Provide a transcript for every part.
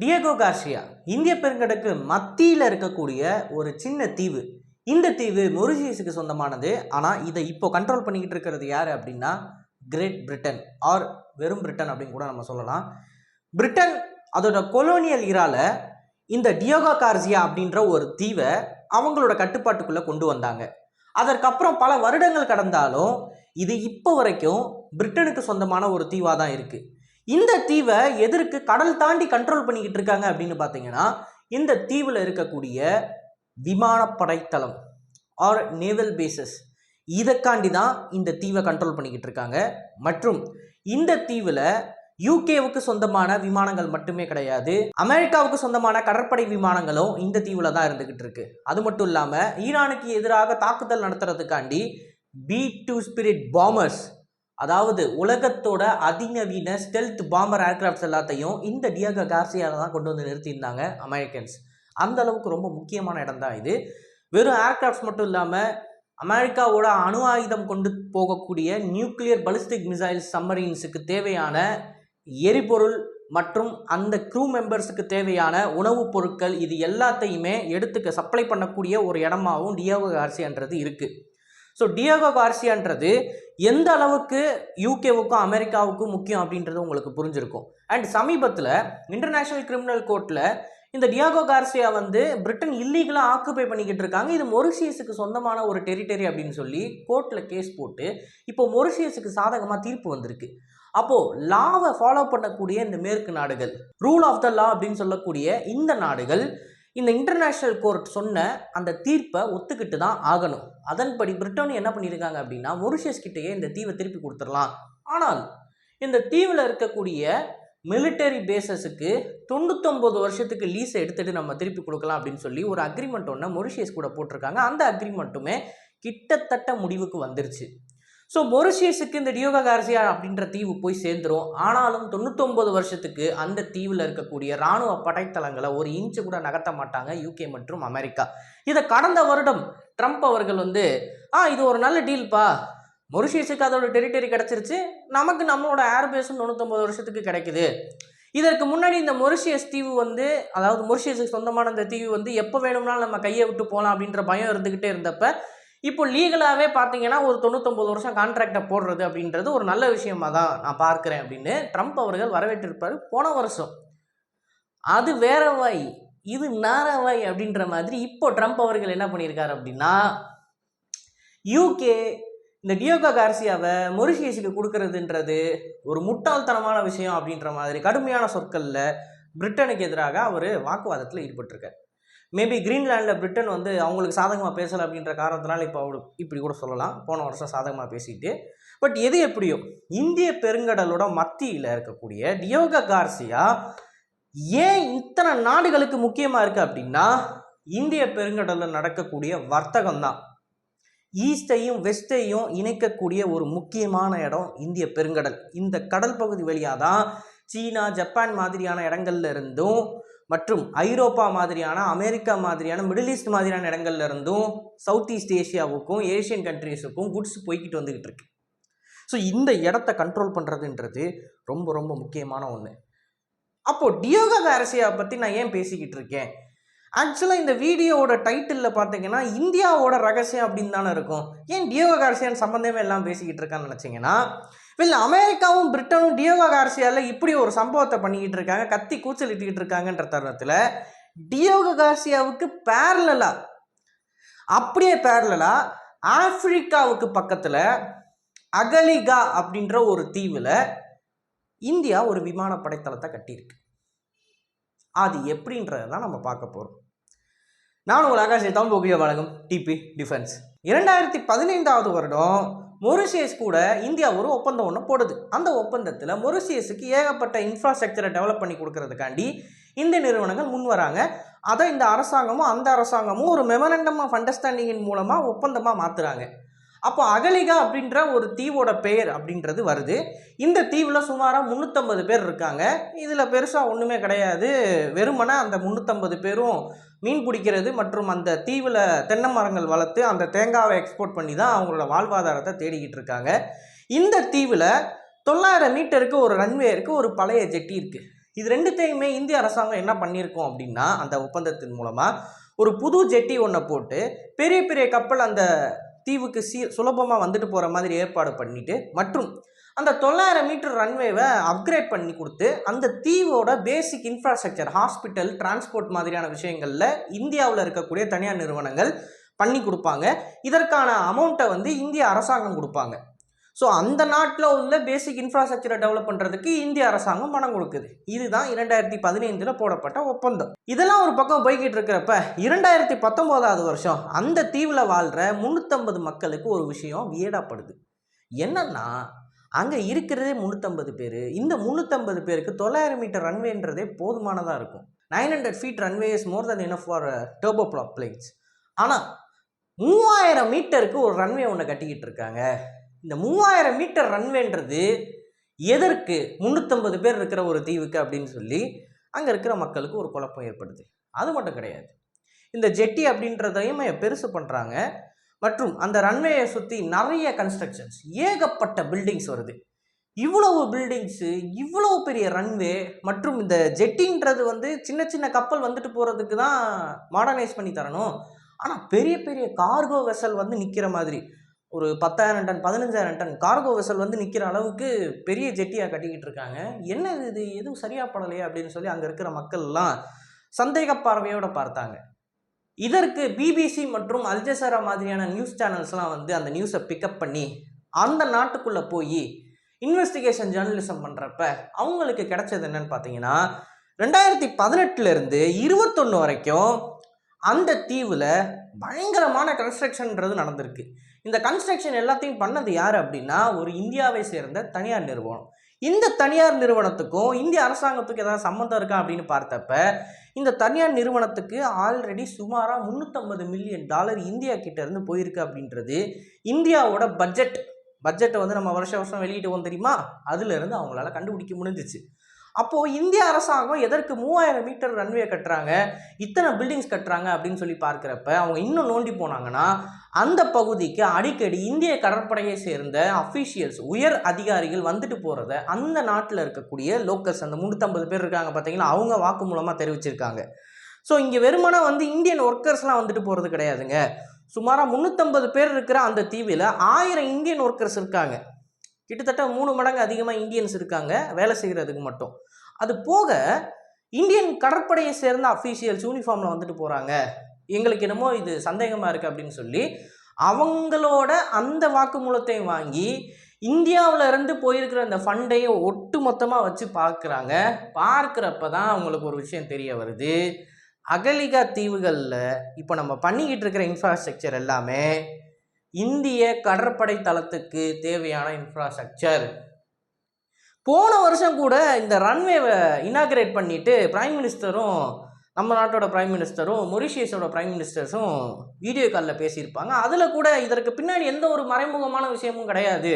Diego Garcia இந்திய பெருங்கடலுக்கு மத்தியில் இருக்கக்கூடிய ஒரு சின்ன தீவு. இந்த தீவு மொரிஷியஸுக்கு சொந்தமானது. ஆனால் இதை இப்போ கண்ட்ரோல் பண்ணிக்கிட்டு இருக்கிறது யார் அப்படின்னா கிரேட் பிரிட்டன் ஆர் வெறும் பிரிட்டன் அப்படின்னு கூட நம்ம சொல்லலாம். பிரிட்டன் அதோட கொலோனியல் இரால இந்த டியேகோ கார்சியா அப்படின்ற ஒரு தீவை அவங்களோட கட்டுப்பாட்டுக்குள்ளே கொண்டு வந்தாங்க. அதற்கப்புறம் பல வருடங்கள் கடந்தாலும் இது இப்போ வரைக்கும் பிரிட்டனுக்கு சொந்தமான ஒரு தீவாக தான் இருக்குது. இந்த தீவை எதற்கு கடல் தாண்டி கண்ட்ரோல் பண்ணிக்கிட்டு இருக்காங்க அப்படின்னு பார்த்தீங்கன்னா, இந்த தீவில் இருக்கக்கூடிய விமானப்படை தளம் ஆர் நேவல் பேசஸ் இதற்காண்டி தான் இந்த தீவை கண்ட்ரோல் பண்ணிக்கிட்டு இருக்காங்க. மற்றும் இந்த தீவில் யூகேவுக்கு சொந்தமான விமானங்கள் மட்டுமே கிடையாது, அமெரிக்காவுக்கு சொந்தமான கடற்படை விமானங்களும் இந்த தீவில் தான் இருந்துகிட்டு இருக்கு. அது மட்டும் இல்லாமல் ஈரானுக்கு எதிராக தாக்குதல் நடத்துறதுக்காண்டி B-2 ஸ்பிரிட் பாம்பர்ஸ், அதாவது உலகத்தோட அதிநவீன ஸ்டெல்த் பாம்பர் ஏர்கிராஃப்ட்ஸ் எல்லாத்தையும் இந்த டியேகோ கார்சியாவில் தான் கொண்டு வந்து நிறுத்தியிருந்தாங்க அமெரிக்கன்ஸ். அந்த அளவுக்கு ரொம்ப முக்கியமான இடம் தான் இது. வெறும் ஏர்கிராஃப்ட்ஸ் மட்டும் இல்லாமல் அமெரிக்காவோட அணு ஆயுதம் கொண்டு போகக்கூடிய நியூக்ளியர் பலிஸ்டிக் மிசைல்ஸ் சம்மரீன்ஸுக்கு தேவையான எரிபொருள் மற்றும் அந்த க்ரூ மெம்பர்ஸுக்கு தேவையான உணவுப் பொருட்கள் இது எல்லாத்தையுமே எடுத்துக்க சப்ளை பண்ணக்கூடிய ஒரு இடமாகவும் டியேகோ கார்சியான்றது இருக்குது. ஸோ டியேகோ கார்சியான்றது எந்த அளவுக்கு யூகேவுக்கும் அமெரிக்காவுக்கும் முக்கியம் அப்படின்றது உங்களுக்கு புரிஞ்சிருக்கும். அண்ட் சமீபத்தில் இன்டர்நேஷ்னல் கிரிமினல் கோர்ட்டில் இந்த டியேகோ கார்சியா பிரிட்டன் இல்லீகலாக ஆக்குபை பண்ணிக்கிட்டு இருக்காங்க, இது மொரிஷியஸுக்கு சொந்தமான ஒரு டெரிட்டரி அப்படின்னு சொல்லி கோர்ட்டில் கேஸ் போட்டு இப்போ மொரிஷியஸுக்கு சாதகமாக தீர்ப்பு வந்திருக்கு. அப்போது லாவை ஃபாலோ பண்ணக்கூடிய இந்த மேற்கு நாடுகள், ரூல் ஆஃப் த லா அப்படின்னு சொல்லக்கூடிய இந்த நாடுகள் இந்த இன்டர்நேஷ்னல் கோர்ட் சொன்ன அந்த தீர்ப்பை ஒத்துக்கிட்டு தான் ஆகணும். அதன்படி பிரிட்டன் என்ன பண்ணியிருக்காங்க அப்படின்னா மொரிஷியஸ் கிட்டேயே இந்த தீவை திருப்பி கொடுத்துடலாம். ஆனால் இந்த தீவில் இருக்கக்கூடிய மிலிட்டரி பேசஸுக்கு 99 வருஷத்துக்கு லீஸை எடுத்துகிட்டு நம்ம திருப்பி கொடுக்கலாம் அப்படின்னு சொல்லி ஒரு அக்ரிமெண்ட் ஒன்று மொரிஷியஸ் கூட போட்டிருக்காங்க. அந்த அக்ரிமெண்ட்டுமே கிட்டத்தட்ட முடிவுக்கு வந்துருச்சு. ஸோ மொரிஷியஸுக்கு இந்த டியேகோ கார்சியா அப்படின்ற தீவு போய் சேர்ந்துடும். ஆனாலும் 99 வருஷத்துக்கு அந்த தீவில் இருக்கக்கூடிய இராணுவ படைத்தளங்களை ஒரு இன்ச்சு கூட நகர்த்த மாட்டாங்க யூகே மற்றும் அமெரிக்கா. இதை கடந்த வருடம் ட்ரம்ப் அவர்கள் இது ஒரு நல்ல டீல்ப்பா, மொரிஷியஸுக்கு அதோட டெரிட்டரி கிடச்சிருச்சு, நமக்கு நம்மளோட ஏர்பேஸும் 99 வருஷத்துக்கு கிடைக்குது. இதற்கு முன்னாடி இந்த மொரிஷியஸ் தீவு அதாவது மொரிஷியஸுக்கு சொந்தமான இந்த தீவு எப்போ வேணும்னாலும் நம்ம கையை விட்டு போகலாம் அப்படின்ற பயம் இருந்துக்கிட்டே இருந்தப்ப இப்போ லீகலாகவே பார்த்தீங்கன்னா ஒரு 99 வருஷம் கான்ட்ராக்டை போடுறது அப்படின்றது ஒரு நல்ல விஷயமாக தான் நான் பார்க்குறேன் அப்படின்னு ட்ரம்ப் அவர்கள் வரவேற்றிருப்பார் போன வருஷம். அது வேற வாய், இது நாரவாய் அப்படின்ற மாதிரி இப்போ ட்ரம்ப் அவர்கள் என்ன பண்ணியிருக்காரு அப்படின்னா யூகே இந்த டியேகோ கார்சியாவை மொரிஷியஸுக்கு கொடுக்கறதுன்றது ஒரு முட்டாள்தனமான விஷயம் அப்படின்ற மாதிரி கடுமையான சொற்களில் பிரிட்டனுக்கு எதிராக அவர் வாக்குவாதத்தில் ஈடுபட்டிருக்கார். மேபி கிரீன்லாண்டில் பிரிட்டன் அவங்களுக்கு சாதகமாக பேசலை அப்படின்ற காரணத்தினால இப்போ அவர் இப்படி கூட சொல்லலாம், போன வருஷம் சாதகமாக பேசிட்டு. பட் எது எப்படியோ இந்திய பெருங்கடலோட மத்தியில் இருக்கக்கூடிய டியேகோ கார்சியா ஏன் இத்தனை நாடுகளுக்கு முக்கியமாக இருக்குது அப்படின்னா இந்திய பெருங்கடலில் நடக்கக்கூடிய வர்த்தகம் தான். ஈஸ்டையும் வெஸ்டையும் இணைக்கக்கூடிய ஒரு முக்கியமான இடம் இந்திய பெருங்கடல். இந்த கடல் பகுதி வழியாக தான் சீனா, ஜப்பான் மாதிரியான இடங்கள்ல இருந்தும் மற்றும் ஐரோப்பா மாதிரியான, அமெரிக்கா மாதிரியான, மிடில் ஈஸ்ட் மாதிரியான இடங்கள்ல இருந்தும் சவுத் ஈஸ்ட் ஏஷியாவுக்கும் ஏஷியன் கண்ட்ரீஸுக்கும் குட்ஸ் போய்கிட்டு வந்துக்கிட்டு இருக்கு. ஸோ இந்த இடத்த கண்ட்ரோல் பண்ணுறதுன்றது ரொம்ப ரொம்ப முக்கியமான ஒன்று. அப்போது டியேகோ கார்சியா பற்றி நான் ஏன் பேசிக்கிட்டு இருக்கேன்? ஆக்சுவலாக இந்த வீடியோவோட டைட்டிலில் பார்த்தீங்கன்னா இந்தியாவோட ரகசியம் அப்படின்னு தானே இருக்கும். ஏன் டியேகோ கார்சியான்னு சம்மந்தமே எல்லாம் பேசிக்கிட்டு இருக்கான்னு நினச்சிங்கன்னா, அமெரிக்காவும் பிரிட்டனும் டியேகோ கார்சியாவில் இப்படி ஒரு சம்பவத்தை பண்ணிக்கிட்டு இருக்காங்க, கத்தி கூச்சலிட்டுக்கிட்டு இருக்காங்கன்ற தருணத்தில் டியேகோ கார்சியாவுக்கு அப்படியே பேரலா ஆப்பிரிக்காவுக்கு பக்கத்தில் அகலிகா அப்படின்ற ஒரு தீவில் இந்தியா ஒரு விமானப்படை தளத்தை கட்டியிருக்கு. அது எப்படின்றத தான் நம்ம பார்க்க போகிறோம். நான் உங்கள் ஆகாஷ் தமிழ் புகிய வழங்கும் டிபி டிஃபென்ஸ். 2015 வருடம் மொரிஷியஸ் கூட இந்தியா ஒரு ஒப்பந்தம் ஒன்று போடுது. அந்த ஒப்பந்தத்தில் மொரிஷியஸுக்கு ஏகப்பட்ட இன்ஃப்ராஸ்ட்ரக்சரை டெவலப் பண்ணி கொடுக்கறதுக்காண்டி இந்த நிறுவனங்கள் முன் வராங்க. அதை இந்த அரசாங்கமும் அந்த அரசாங்கமும் ஒரு மெமரண்டம் ஆஃப் அண்டர்ஸ்டாண்டிங்கின் மூலமாக ஒப்பந்தமாக மாற்றுறாங்க. அப்போ அகலிகா அப்படின்ற ஒரு தீவோட பெயர் அப்படின்றது வருது. இந்த தீவில் சுமாராக 350 பேர் இருக்காங்க. இதில் பெருசாக ஒன்றுமே கிடையாது, வெறுமனே அந்த 350 பேரும் மீன் பிடிக்கிறது மற்றும் அந்த தீவில் தென்னை மரங்கள் வளர்த்து அந்த தேங்காவை எக்ஸ்போர்ட் பண்ணி தான் அவங்களோட வாழ்வாதாரத்தை தேடிக்கிட்டு இருக்காங்க. இந்த தீவில் 900 மீட்டருக்கு ஒரு ரன்வே இருக்குது, ஒரு பழைய ஜெட்டி இருக்குது. இது ரெண்டுத்தையுமே இந்திய அரசாங்கம் என்ன பண்ணியிருக்கோம் அப்படின்னா, அந்த ஒப்பந்தத்தின் மூலமாக ஒரு புது ஜெட்டி ஒன்றை போட்டு பெரிய பெரிய கப்பல் அந்த தீவுக்கு சுலபமாக வந்துட்டு போகிற மாதிரி ஏற்பாடு பண்ணிட்டு, மற்றும் அந்த 900 மீட்டர் ரன்வேவை அப்கிரேட் பண்ணி கொடுத்து அந்த தீவோட பேசிக் இன்ஃப்ராஸ்ட்ரக்சர், ஹாஸ்பிட்டல், டிரான்ஸ்போர்ட் மாதிரியான விஷயங்களில் இந்தியாவில் இருக்கக்கூடிய தனியார் நிறுவனங்கள் பண்ணி கொடுப்பாங்க. இதற்கான அமௌண்ட்டை வந்து இந்திய அரசாங்கம் கொடுப்பாங்க. ஸோ அந்த நாட்டில் உள்ள பேசிக் இன்ஃப்ராஸ்ட்ரக்சரை டெவலப் பண்ணுறதுக்கு இந்திய அரசாங்கம் பணம் கொடுக்குது. இதுதான் 2015 போடப்பட்ட ஒப்பந்தம். இதெல்லாம் ஒரு பக்கம் போய்கிட்டு இருக்கிறப்ப 2019 வருஷம் அந்த தீவில் வாழ்கிற 350 மக்களுக்கு ஒரு விஷயம் வியடாப்படுது. என்னன்னா, அங்கே இருக்கிறதே 350 பேர். இந்த 350 பேருக்கு 900 மீட்டர் ரன்வேன்றதே போதுமானதாக இருக்கும். 900 feet runway is more than enough for turboprop planes. ஆனால் 3000 மீட்டருக்கு ஒரு ரன்வே ஒன்று கட்டிக்கிட்டு இருக்காங்க. இந்த 3000 மீட்டர் ரன்வேன்றது எதற்கு 350 பேர் இருக்கிற ஒரு தீவுக்கு அப்படின்னு சொல்லி அங்கே இருக்கிற மக்களுக்கு ஒரு குழப்பம் ஏற்படுது. அது மட்டும் கிடையாது, இந்த ஜெட்டி அப்படின்றதையும் பெருசு பண்ணுறாங்க. மற்றும் அந்த ரன்வேயை சுற்றி நிறைய கன்ஸ்ட்ரக்ஷன்ஸ், ஏகப்பட்ட பில்டிங்ஸ் வருது. இவ்வளவு பில்டிங்ஸு, இவ்வளவு பெரிய ரன்வே மற்றும் இந்த ஜெட்டின்றது வந்து சின்ன சின்ன கப்பல் வந்துட்டு போகிறதுக்கு தான் மாடர்னைஸ் பண்ணி தரணும். ஆனால் பெரிய பெரிய கார்கோ வெசல் வந்து நிற்கிற மாதிரி ஒரு 10,000 டன் 15,000 டன் கார்கோ வெசல் வந்து நிற்கிற அளவுக்கு பெரிய ஜெட்டியாக கட்டிக்கிட்டு இருக்காங்க. என்ன இது எதுவும் சரியாக படலையே அப்படின்னு சொல்லி அங்கே இருக்கிற மக்கள்லாம் சந்தேக பார்வையோடு பார்த்தாங்க. இதற்கு பிபிசி மற்றும் அல்ஜசரா மாதிரியான நியூஸ் சேனல்ஸ்லாம் வந்து அந்த நியூஸை பிக்கப் பண்ணி அந்த நாட்டுக்குள்ளே போய் இன்வெஸ்டிகேஷன் ஜேர்னலிசம் பண்ணுறப்ப அவங்களுக்கு கிடைச்சது என்னன்னு பார்த்தீங்கன்னா, 2018 21 வரைக்கும் அந்த தீவில் பயங்கரமான கன்ஸ்ட்ரக்ஷன்ன்றது நடந்திருக்கு. இந்த கன்ஸ்ட்ரக்ஷன் எல்லாத்தையும் பண்ணது யார் அப்படின்னா, ஒரு இந்தியாவை சேர்ந்த தனியார் நிறுவனம். இந்த தனியார் நிறுவனத்துக்கும் இந்திய அரசாங்கத்துக்கும் ஏதாவது சம்மந்தம் இருக்கா அப்படின்னு பார்த்தப்ப, இந்த தனியார் நிறுவனத்துக்கு ஆல்ரெடி சுமாராக $350 மில்லியன் இந்தியா கிட்ட இருந்து போயிருக்கு அப்படின்றது இந்தியாவோட பட்ஜெட்டை வந்து நம்ம வருஷம் வெளியிடுவோம் தெரியுமா, அதுலேருந்து அவங்களால கண்டுபிடிக்க முடிஞ்சிச்சு. அப்போது இந்திய அரசாங்கம் எதற்கு 3000 மீட்டர் ரன்வே கட்டுறாங்க, இத்தனை பில்டிங்ஸ் கட்டுறாங்க அப்படின்னு சொல்லி பார்க்குறப்ப அவங்க இன்னும் நோண்டி போனாங்கன்னா, அந்த பகுதிக்கு அடிக்கடி இந்திய கடற்படையை சேர்ந்த அஃபீஷியல்ஸ், உயர் அதிகாரிகள் வந்துட்டு போகிறத அந்த நாட்டில் இருக்கக்கூடிய லோக்கல்ஸ், அந்த 350 பேர் இருக்காங்க பார்த்தீங்கன்னா, அவங்க வாக்கு மூலமாக தெரிவிச்சிருக்காங்க. ஸோ இங்கே வெறுமனா வந்து இந்தியன் ஒர்க்கர்ஸ்லாம் வந்துட்டு போகிறது கிடையாதுங்க. சுமாராக 350 பேர் இருக்கிற அந்த தீவில் 1000 இந்தியன் ஒர்க்கர்ஸ் இருக்காங்க. கிட்டத்தட்ட 3 மடங்கு அதிகமாக இந்தியன்ஸ் இருக்காங்க வேலை செய்கிறதுக்கு மட்டும். அது போக இந்தியன் கடற்படையை சேர்ந்த அஃபீஷியல்ஸ் யூனிஃபார்மில் வந்துட்டு போகிறாங்க, எங்களுக்கு என்னமோ இது சந்தேகமாக இருக்குது அப்படின்னு சொல்லி அவங்களோட அந்த வாக்குமூலத்தையும் வாங்கி இந்தியாவில் இருந்து போயிருக்கிற அந்த ஃபண்டையை ஒட்டு மொத்தமாக வச்சு பார்க்குறப்ப தான் அவங்களுக்கு ஒரு விஷயம் தெரிய வருது. அகலிகா தீவுகளில் இப்போ நம்ம பண்ணிக்கிட்டு இருக்கிற இன்ஃப்ராஸ்ட்ரக்சர் எல்லாமே இந்திய கடற்படை தளத்துக்கு தேவையான இன்ஃப்ராஸ்ட்ரக்சர். போன வருஷம் கூட இந்த ரன்வேவை இனாகிரேட் பண்ணிவிட்டு பிரைம் மினிஸ்டரும், நம்ம நாட்டோட பிரைம் மினிஸ்டரும், மொரிஷியஸோட பிரைம் மினிஸ்டர்ஸும் வீடியோ காலில் பேசியிருப்பாங்க. அதில் கூட இதற்கு பின்னாடி எந்த ஒரு மறைமுகமான விஷயமும் கிடையாது,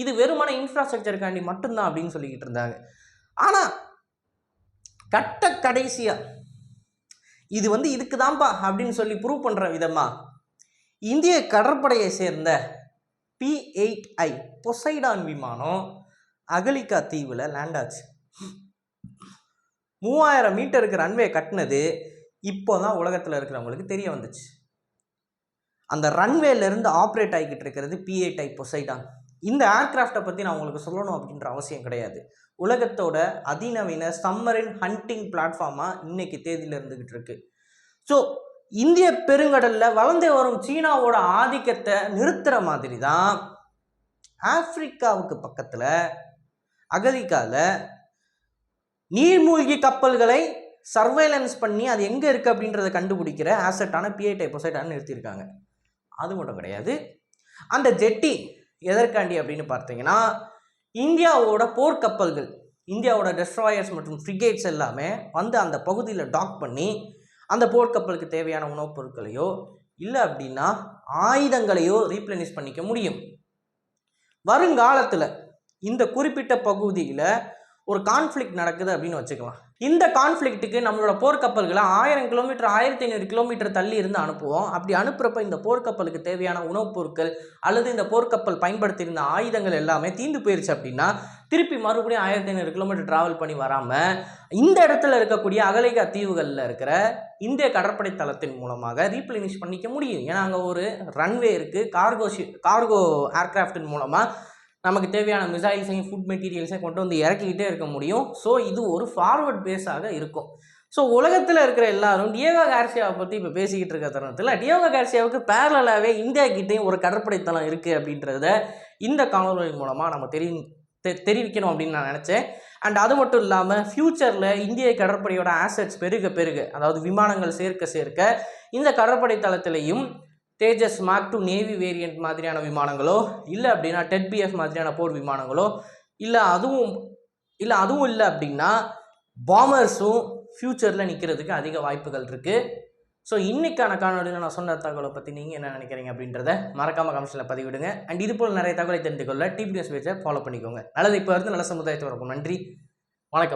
இது வெறுமான இன்ஃப்ராஸ்ட்ரக்சருக்காண்டி மட்டும்தான் அப்படின்னு சொல்லிக்கிட்டு இருந்தாங்க. ஆனால் கடைசியாக இது வந்து இதுக்கு தான்ப்பா அப்படின்னு சொல்லி ப்ரூவ் பண்ணுற விதமாக இந்திய கடற்படையை சேர்ந்த P-8I பொசைடான் விமானம் அகலிகா தீவில் லேண்ட் ஆச்சு. 3000 மீட்டருக்கு ரன்வே கட்டினது இப்போ தான் உலகத்தில் இருக்கிறவங்களுக்கு தெரிய வந்துச்சு. அந்த ரன்வேலேருந்து ஆப்ரேட் ஆகிக்கிட்டு இருக்கிறது P-8I பொசைடான். இந்த ஏர்கிராஃப்டை பற்றி நான் உங்களுக்கு சொல்லணும் அப்படின்ற அவசியம் கிடையாது. உலகத்தோட அதிநவீன சம்மரின் ஹண்டிங் பிளாட்ஃபார்மாக இன்னைக்கு தேதியில் இருந்துக்கிட்டு இருக்கு. ஸோ இந்திய பெருங்கடலில் வளர்ந்து வரும் சீனாவோட ஆதிக்கத்தை நிறுத்துகிற மாதிரி தான் ஆப்பிரிக்காவுக்கு பக்கத்தில் அகலிகாவில் நீர்மூழ்கி கப்பல்களை சர்வைலன்ஸ் பண்ணி அது எங்கே இருக்குது அப்படின்றத கண்டுபிடிக்கிற ஆசெட்டான P-8I பொசைடான் நிறுத்தியிருக்காங்க. அது மட்டும் கிடையாது, அந்த ஜெட்டி எதற்காண்டி அப்படின்னு பார்த்தீங்கன்னா, இந்தியாவோட போர்க்கப்பல்கள், இந்தியாவோட டெஸ்ட்ராயர்ஸ் மற்றும் ஃப்ரிகேட்ஸ் எல்லாமே வந்து அந்த பகுதியில் டாக் பண்ணி அந்த போர்க்கப்பலுக்கு தேவையான உணவுப் பொருட்களையோ இல்லை அப்படின்னா ஆயுதங்களையோ ரீப்ளனிஷ் பண்ணிக்க முடியும். வருங்காலத்தில் இந்த குறிப்பிட்ட பகுதியில் ஒரு கான்ஃப்ளிக்ட் நடக்குது அப்படின்னு வச்சுக்கலாம். இந்த கான்ஃப்ளிக்ட்டுக்கு நம்மளோட போர்க்கப்பல்களை 1000 கிலோமீட்டர் 1500 கிலோமீட்டர் தள்ளி இருந்து அனுப்புவோம். அப்படி அனுப்புகிறப்ப இந்த போர்க்கப்பலுக்கு தேவையான உணவுப் பொருட்கள் அல்லது இந்த போர்க்கப்பல் பயன்படுத்தியிருந்த ஆயுதங்கள் எல்லாமே தீர்ந்து போயிருச்சு அப்படின்னா திருப்பி மறுபடியும் 1500 கிலோமீட்டர் டிராவல் பண்ணி வராமல் இந்த இடத்துல இருக்கக்கூடிய அகலிகா தீவுகளில் இருக்கிற இந்திய கடற்படை தளத்தின் மூலமாக ரீப்ளனிஷ் பண்ணிக்க முடியும். ஏன்னா அங்கே ஒரு ரன்வே இருக்குது, கார்கோ ஏர்கிராஃப்டின் மூலமாக நமக்கு தேவையான மிசைல்ஸையும் ஃபுட் மெட்டீரியல்ஸையும் கொண்டு வந்து இறக்கிக்கிட்டே இருக்க முடியும். ஸோ இது ஒரு ஃபார்வர்ட் பேஸாக இருக்கும். ஸோ உலகத்தில் இருக்கிற எல்லாரும் டியோகோ கார்சியாவை பற்றி இப்போ பேசிக்கிட்டு இருக்க தருணத்தில் டியோகோ கார்சியாவுக்கு பேரலாகவே இந்தியா கிட்டேயும் ஒரு கடற்படை தளம் இருக்குது அப்படின்றத இந்த காணொலியின் மூலமாக நம்ம தெரிவிக்கணும் அப்படின்னு நான் நினச்சேன். அண்ட் அது மட்டும் இல்லாமல் ஃப்யூச்சரில் இந்திய கடற்படையோட ஆசெட்ஸ் பெருக அதாவது விமானங்கள் சேர்க்க இந்த கடற்படை தளத்திலையும் தேஜஸ் மார்க் 2 நேவி வேரியண்ட் மாதிரியான விமானங்களோ இல்லை அப்படின்னா டெட்பிஎஃப் மாதிரியான போர் விமானங்களோ இல்லை அதுவும் இல்லை அப்படின்னா பாமர்ஸும் ஃப்யூச்சரில் நிற்கிறதுக்கு அதிக வாய்ப்புகள் இருக்குது. ஸோ இன்றைக்கான காணொலியில் நான் சொன்ன தகவலை பற்றி நீங்கள் என்ன நினைக்கிறீங்க அப்படின்றத மறக்காமல் கமெண்ட்ஸில் பதிவிடுங்க. அண்ட் இது போல் நிறைய தகவலை தெரிந்து கொள்ள டிபி நியூஸ் பேஜை ஃபாலோ பண்ணிக்கோங்க. நல்லது, இப்போ இருந்து நல்ல சமுதாயத்தை வரக்கும். நன்றி, வணக்கம்.